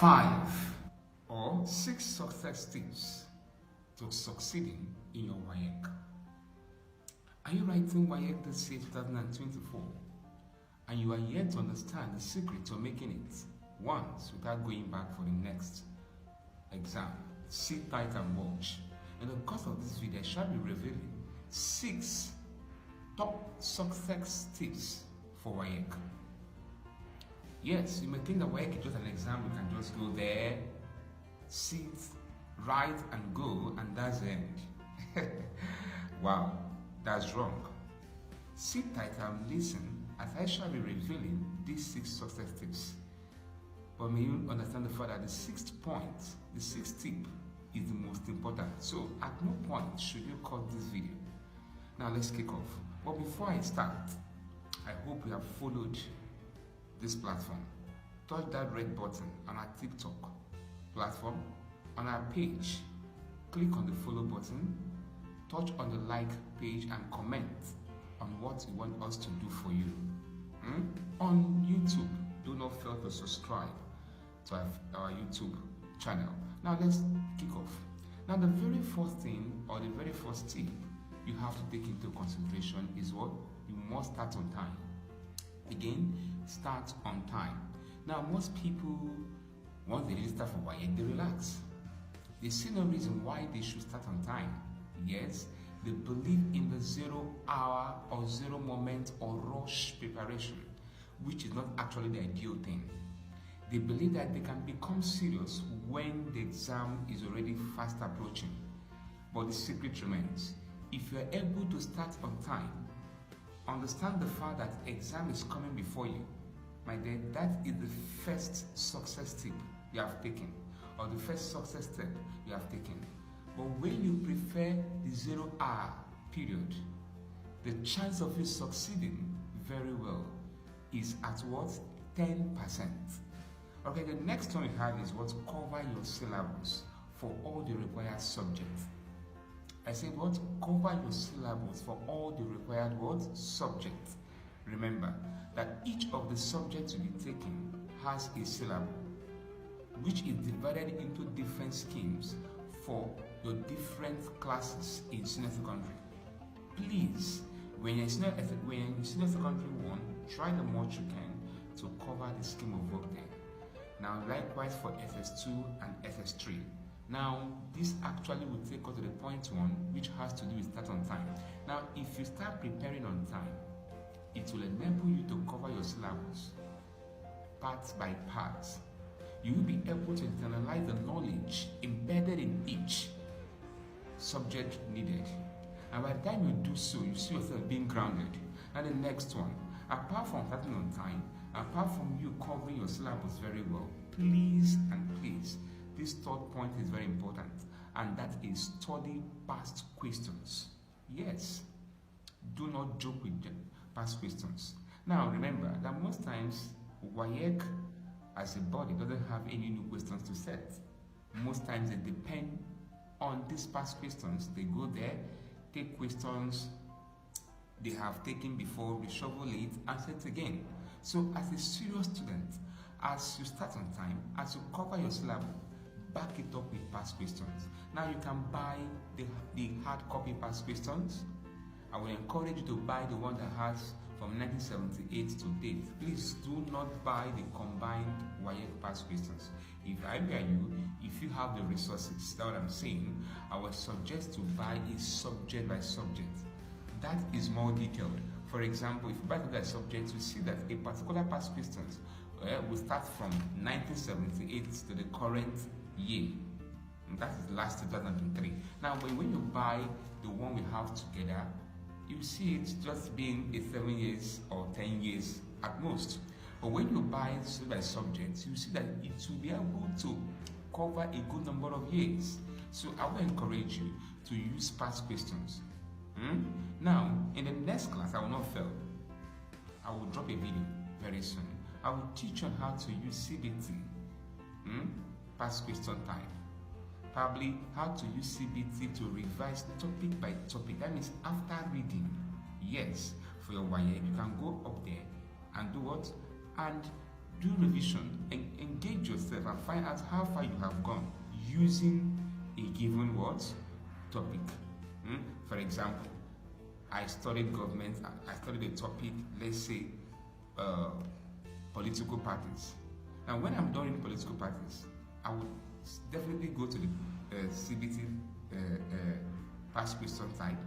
5 or 6 success tips to succeeding in your WAEC. Are you writing WAEC this year 2024 and you are yet to understand the secret to making it once without going back for the next exam? Sit tight and watch. In the course of this video, I shall be revealing 6 top success tips for WAEC. Yes, you may think that WAEC is just an exam, you can just go there, sit, write and go, and that's the end. Wow, that's wrong. Sit tight and listen as I shall be revealing these 6 success tips. But may you understand the fact that the 6th point, the 6th tip, is the most important. So at no point should you cut this video. Now let's kick off. But before I start, I hope you have followed this platform. Touch that red button on our TikTok platform, on our page. Click on the follow button, touch on the like page and comment on what you want us to do for you. On YouTube, do not fail to subscribe to our YouTube channel. Now let's kick off. Now the very first thing or the very first tip you have to take into consideration is what? You must start on time. Again, start on time. Now most people, once they register for WAEC, they relax. They see no reason why they should start on time. Yes, they believe in the 0 hour or 0 moment or rush preparation, which is not actually the ideal thing. They believe that they can become serious when the exam is already fast approaching. But the secret remains. If you are able to start on time, understand the fact that exam is coming before you, my dear, that is the first success tip you have taken, or the first success step you have taken. But when you prefer the 0 hour period, the chance of you succeeding very well is at what? 10%. Okay, the next one we have is what? Cover your syllabus for all the required subjects. I said what? Cover your syllabus for all the required what? Subjects. Remember that each of the subjects you'll be taking has a syllabus, which is divided into different schemes for your different classes in senior secondary. Please, when you're in senior secondary 1, try the much you can to cover the scheme of work there. Now, likewise for SS2 and SS3. Now, this actually will take us to the point 1, which has to do with start on time. Now, if you start preparing on time, it will enable you to cover your syllabus parts by parts. You will be able to internalize the knowledge embedded in each subject needed. And by the time you do so, you see yourself being grounded. And the next one, apart from starting on time, apart from you covering your syllabus very well, please and please, this 3rd point is very important, and that is study past questions. Yes, do not joke with past questions. Now remember that most times WAEC as a body doesn't have any new questions to set. Most times they depend on these past questions. They go there, take questions they have taken before, reshuffle it, and set again. So as a serious student, as you start on time, as you cover your syllabus, back it up with past questions. Now you can buy the hard copy past questions. I will encourage you to buy the one that has from 1978 to date. Please do not buy the combined WAEC past questions. If I were you, if you have the resources, that's what I'm saying, I would suggest to buy it subject by subject. That is more detailed. For example, if you buy that subject, you see that a particular past questions will start from 1978 to the current year. And that is last 2003. Now, when you buy the one we have together, you see it just being a 7 years or 10 years at most. But when you buy it by subject, you see that it will be able to cover a good number of years. So I will encourage you to use past questions. Now, in the next class, I will not fail. I will drop a video very soon. I will teach you on how to use CBT, past question time. Probably how to use CBT to revise topic by topic. That means after reading, yes, for your WAEC, you can go up there and do what? And do revision, and engage yourself and find out how far you have gone using a given what topic. For example, I studied government. I studied a topic, let's say, political parties. Now, when I'm done in political parties, I would definitely go to the CBT past question type,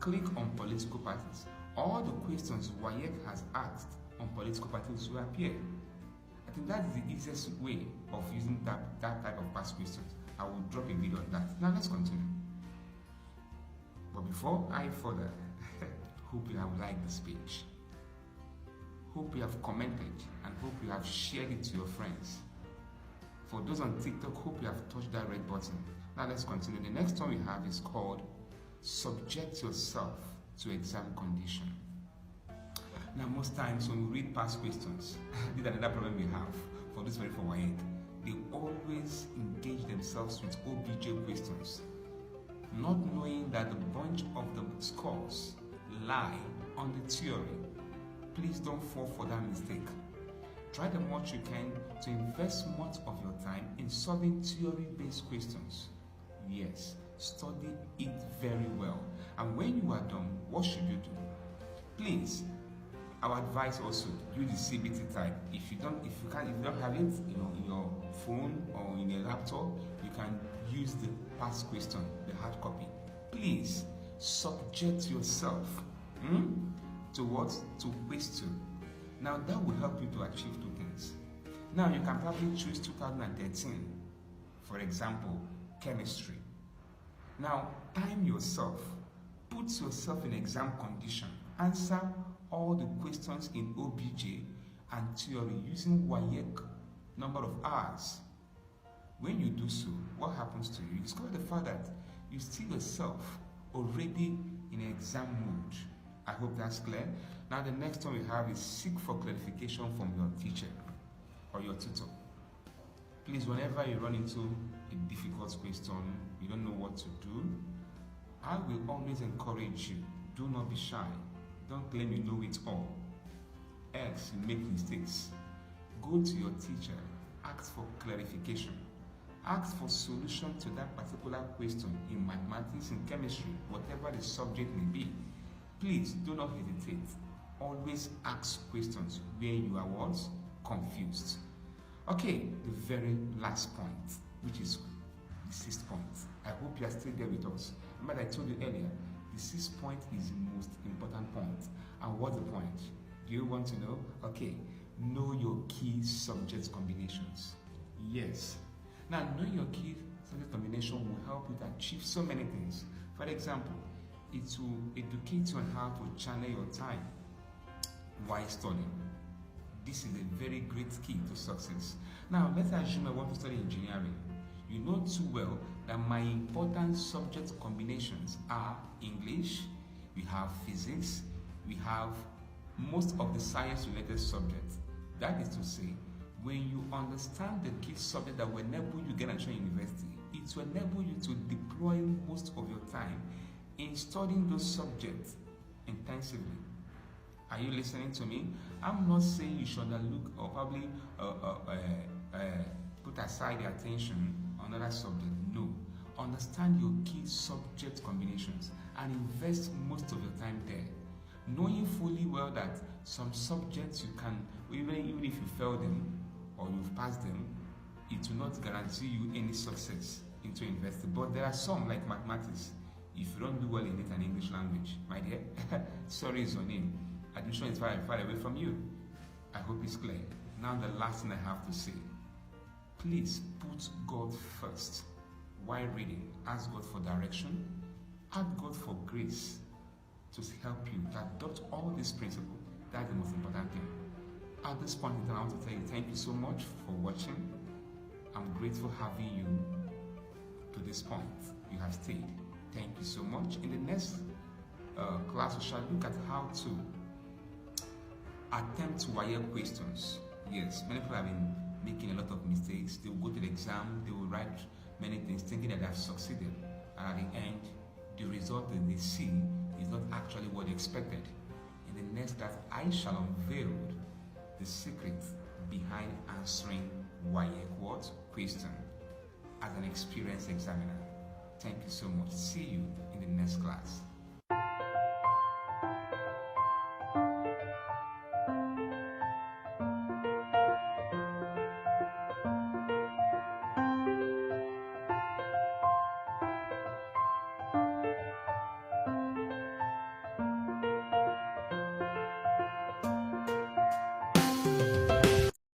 click on political parties. All the questions WAEC has asked on political parties will appear. I think that's the easiest way of using that type of past questions. I will drop a video on that. Now let's continue. But before I further, hope you have liked this page. Hope you have commented and hope you have shared it to your friends. For those on TikTok, hope you have touched that red button. Now let's continue. The next one we have is called subject yourself to exam condition. Now most times when we read past questions, this is another problem we have for this very for WAEC. They always engage themselves with OBJ questions, not knowing that the bunch of the scores lie on the theory. Please don't fall for that mistake. Try the much you can to invest much of your time in solving theory-based questions. Yes, study it very well. And when you are done, what should you do? Please, our advice also, use the CBT type. If you don't have it, in your phone or in a laptop, you can use the past question, the hard copy. Please subject yourself to what? To question. Now that will help you to achieve two things. Now you can probably choose 2013, for example, chemistry. Now time yourself, put yourself in exam condition, answer all the questions in OBJ and theory using WAEC number of hours. When you do so, what happens to you? You discover the fact that you see yourself already in exam mode. I hope that's clear. Now the next one we have is seek for clarification from your teacher or your tutor. Please, whenever you run into a difficult question, you don't know what to do, I will always encourage you, do not be shy. Don't claim you know it all. Else you make mistakes. Go to your teacher, ask for clarification. Ask for solution to that particular question in mathematics, in chemistry, whatever the subject may be. Please do not hesitate. Always ask questions where you are what? Confused. Okay, the very last point, which is the sixth point. I hope you are still there with us. Remember I told you earlier, the sixth point is the most important point. And what's the point? Do you want to know? Okay, know your key subject combinations. Yes. Now, knowing your key subject combination will help you to achieve so many things. For example, it will educate you on how to channel your time while studying. This is a very great key to success. Now, let's assume I want to study engineering. You know too well that my important subject combinations are English, we have physics, we have most of the science-related subjects. That is to say, when you understand the key subject that will enable you get into university, it will enable you to deploy most of your time in studying those subjects intensively. Are you listening to me? I'm not saying you should look or probably put aside the attention on other subjects. No. Understand your key subject combinations and invest most of your time there. Knowing fully well that some subjects you can, even if you fail them or you've passed them, it will not guarantee you any success into university. But there are some, like mathematics. If you don't do well in it and English language, my dear, sorry is your name. Admission is far away from you. I hope it's clear. Now the last thing I have to say. Please put God first while reading. Ask God for direction. Ask God for grace to help you to adopt all these principles. That's the most important thing. At this point in time, I want to tell you thank you so much for watching. I'm grateful having you to this point. You have stayed. Thank you so much. In the next class, we shall look at how to attempt WAEC questions. Yes, many people have been making a lot of mistakes. They will go to the exam, they will write many things thinking that they have succeeded. And at the end, the result that they see is not actually what they expected. In the next class, I shall unveil the secret behind answering WAEC what question as an experienced examiner. Thank you so much. See you in the next class.